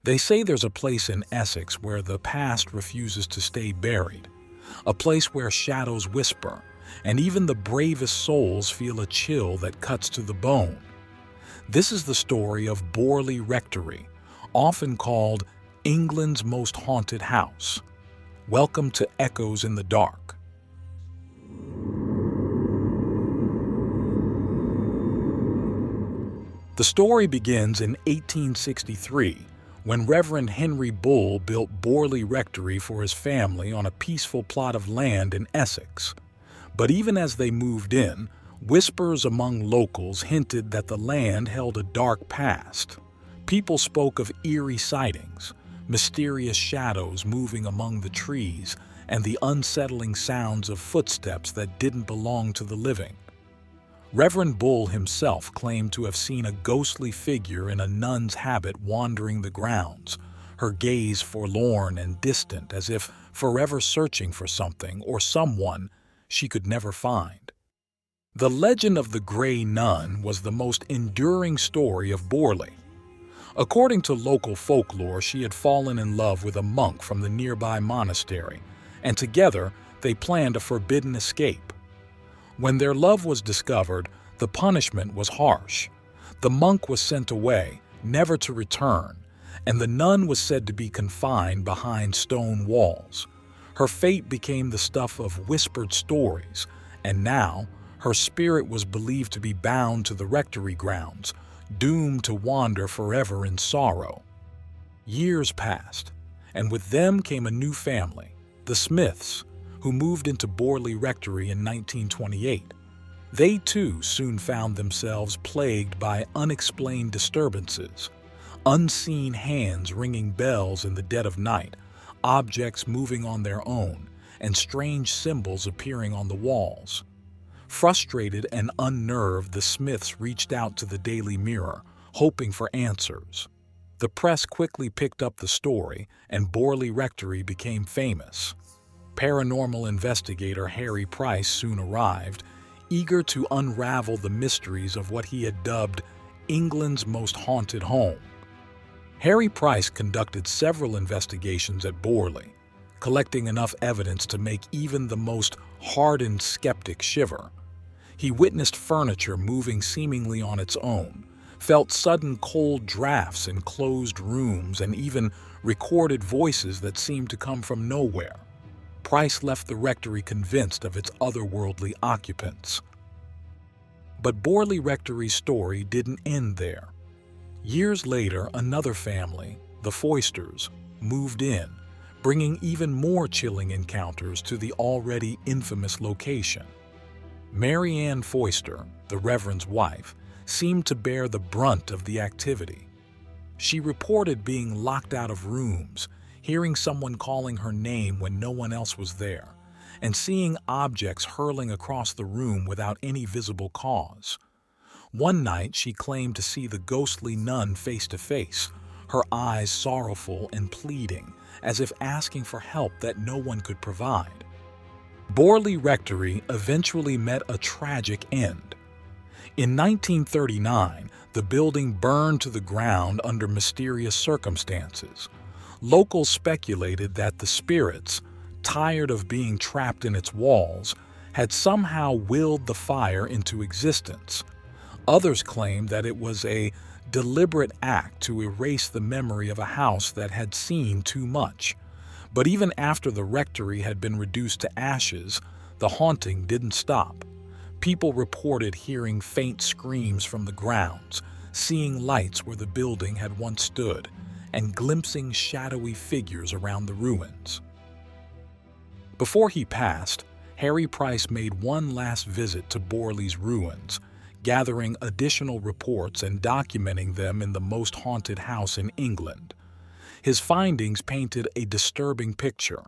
They say there's a place in Essex where the past refuses to stay buried, a place where shadows whisper, and even the bravest souls feel a chill that cuts to the bone. This is the story of Borley Rectory, often called England's most haunted house. Welcome to Echoes in the Dark. The story begins in 1863, when Reverend Henry Bull built Borley Rectory for his family on a peaceful plot of land in Essex. But even as they moved in, whispers among locals hinted that the land held a dark past. People spoke of eerie sightings, mysterious shadows moving among the trees, and the unsettling sounds of footsteps that didn't belong to the living. Reverend Bull himself claimed to have seen a ghostly figure in a nun's habit wandering the grounds, her gaze forlorn and distant as if forever searching for something or someone she could never find. The legend of the Grey Nun was the most enduring story of Borley. According to local folklore, she had fallen in love with a monk from the nearby monastery, and together they planned a forbidden escape. When their love was discovered, the punishment was harsh. The monk was sent away, never to return, and the nun was said to be confined behind stone walls. Her fate became the stuff of whispered stories, and now her spirit was believed to be bound to the rectory grounds, doomed to wander forever in sorrow. Years passed, and with them came a new family, the Smiths, who moved into Borley Rectory in 1928. They too soon found themselves plagued by unexplained disturbances, unseen hands ringing bells in the dead of night, objects moving on their own, and strange symbols appearing on the walls. Frustrated and unnerved, the Smiths reached out to the Daily Mirror, hoping for answers. The press quickly picked up the story, and Borley Rectory became famous. Paranormal investigator Harry Price soon arrived, eager to unravel the mysteries of what he had dubbed England's most haunted home. Harry Price conducted several investigations at Borley, collecting enough evidence to make even the most hardened skeptic shiver. He witnessed furniture moving seemingly on its own, felt sudden cold drafts in closed rooms, and even recorded voices that seemed to come from nowhere. Price left the rectory convinced of its otherworldly occupants. But Borley Rectory's story didn't end there. Years later, another family, the Foysters, moved in, bringing even more chilling encounters to the already infamous location. Mary Ann Foyster, the Reverend's wife, seemed to bear the brunt of the activity. She reported being locked out of rooms, hearing someone calling her name when no one else was there, and seeing objects hurling across the room without any visible cause. One night, she claimed to see the ghostly nun face to face, her eyes sorrowful and pleading, as if asking for help that no one could provide. Borley Rectory eventually met a tragic end. In 1939, the building burned to the ground under mysterious circumstances. Locals speculated that the spirits, tired of being trapped in its walls, had somehow willed the fire into existence. Others claimed that it was a deliberate act to erase the memory of a house that had seen too much. But even after the rectory had been reduced to ashes, the haunting didn't stop. People reported hearing faint screams from the grounds, seeing lights where the building had once stood, and glimpsing shadowy figures around the ruins. Before he passed, Harry Price made one last visit to Borley's ruins, gathering additional reports and documenting them in the most haunted house in England. His findings painted a disturbing picture,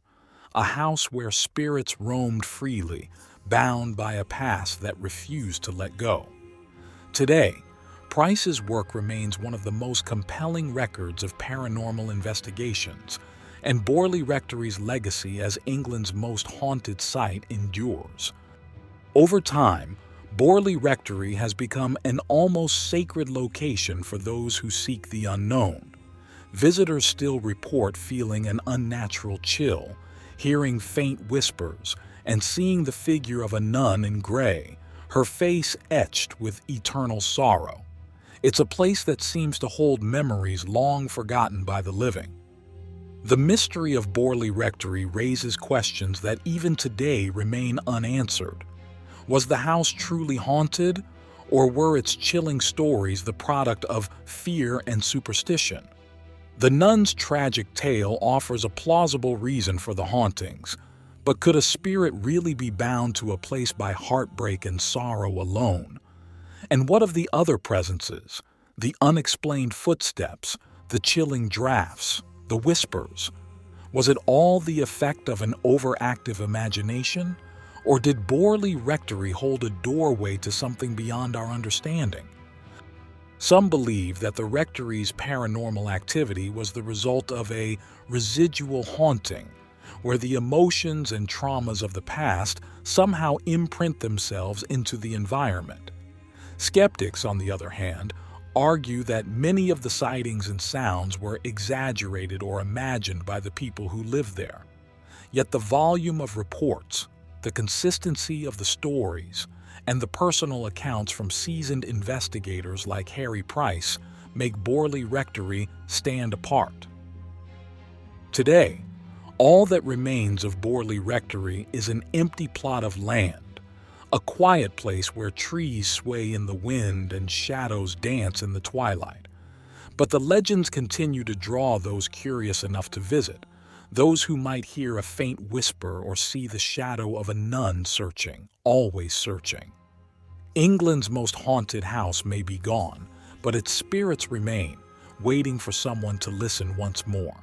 a house where spirits roamed freely, bound by a past that refused to let go. Today, Price's work remains one of the most compelling records of paranormal investigations, and Borley Rectory's legacy as England's most haunted site endures. Over time, Borley Rectory has become an almost sacred location for those who seek the unknown. Visitors still report feeling an unnatural chill, hearing faint whispers, and seeing the figure of a nun in gray, her face etched with eternal sorrow. It's a place that seems to hold memories long forgotten by the living. The mystery of Borley Rectory raises questions that even today remain unanswered. Was the house truly haunted, or were its chilling stories the product of fear and superstition? The nun's tragic tale offers a plausible reason for the hauntings, but could a spirit really be bound to a place by heartbreak and sorrow alone? And what of the other presences, the unexplained footsteps, the chilling drafts, the whispers? Was it all the effect of an overactive imagination? Or did Borley Rectory hold a doorway to something beyond our understanding? Some believe that the rectory's paranormal activity was the result of a residual haunting, where the emotions and traumas of the past somehow imprint themselves into the environment. Skeptics, on the other hand, argue that many of the sightings and sounds were exaggerated or imagined by the people who lived there. Yet the volume of reports, the consistency of the stories, and the personal accounts from seasoned investigators like Harry Price make Borley Rectory stand apart. Today, all that remains of Borley Rectory is an empty plot of land, a quiet place where trees sway in the wind and shadows dance in the twilight. But the legends continue to draw those curious enough to visit, those who might hear a faint whisper or see the shadow of a nun searching, always searching. England's most haunted house may be gone, but its spirits remain, waiting for someone to listen once more.